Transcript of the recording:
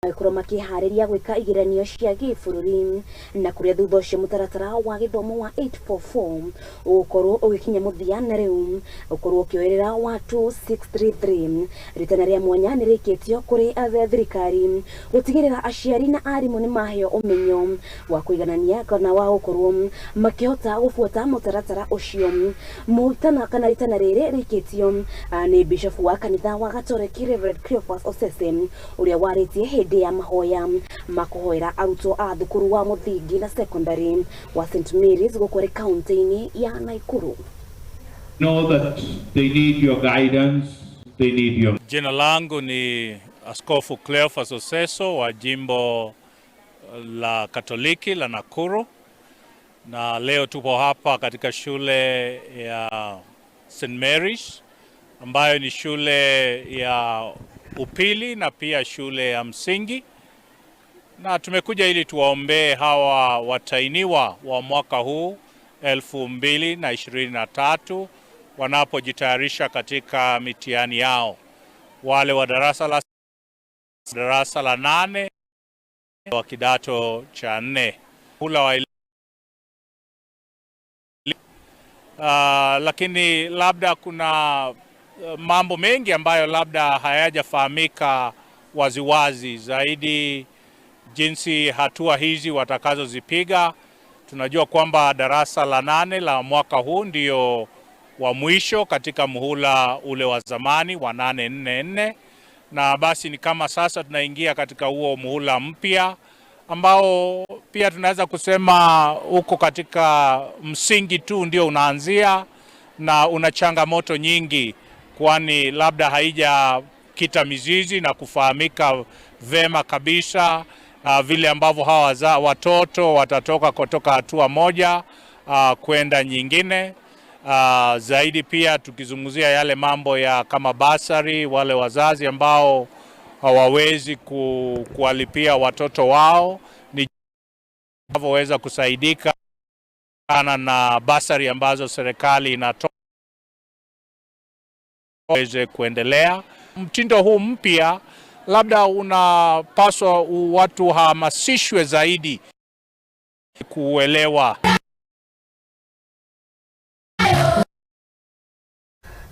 Korwo makihariria gwika igeranio cia gĩbũrũri na kuria thutha ũcio mũtaratara wa gĩthomo wa 844 ukorwo ũgĩkinya mũthia na rĩu ukorwo ũkĩoerera wa 2633 ritana rĩa mwanya nĩ rĩkĩtio kũrĩ thirikari gũtigĩrĩra aciari na arimũ nĩ maheo ũmenyo wa kũiganania kana wa gũkorwo makĩhota gũbuata mũtaratara ũcio. Mũtana kana ritana rĩrĩ rĩkĩtio nĩ Bishop wa kanitha wa Gatoreki Reverend Cleophas Osese ũrĩa warĩtie hĩndĩ ya mahoya makuhoera arutwo a thukuru wa muthingi na secondary wa St Mary's gũkũ kaunti-inĩ ya Nakuru. Know that they need your guidance, they need your... Jina langu ni Askofu Cleophas Osese wa jimbo la Katoliki la Nakuru, na leo tupo hapa katika shule ya St Mary's ambayo ni shule ya upili na pia shule ya msingi, na tumekuja ili tuwaombee hawa watainiwa wa mwaka huu 2023 wanapojitayarisha katika mitihani yao, wale wa darasa la 8 wa kidato cha 4 lakini labda kuna mambo mengi ambayo labda hayajafahamika waziwazi zaidi jinsi hatua hizi watakazozipiga. Tunajua kwamba darasa la 8 la mwaka huu ndio wa mwisho katika muhula ule wa zamani wa 844, na basi ni kama sasa tunaingia katika huo muhula mpya ambao pia tunaweza kusema uko katika msingi tu ndio unaanzia na una changamoto nyingi, kwani labda haijakita mizizi na kufahamika vema kabisa vile ambavyo hawa watoto watatoka kutoka hatua moja kwenda nyingine. Zaidi pia tukizungumzia yale mambo ya kama basari, wale wazazi ambao hawawezi kuwalipia watoto wao ni waweza kusaidika na basari ambazo serikali inatoa waweze kuendelea. Mtindo huu mpya labda unapaswa watu hamasishwe zaidi kuelewa.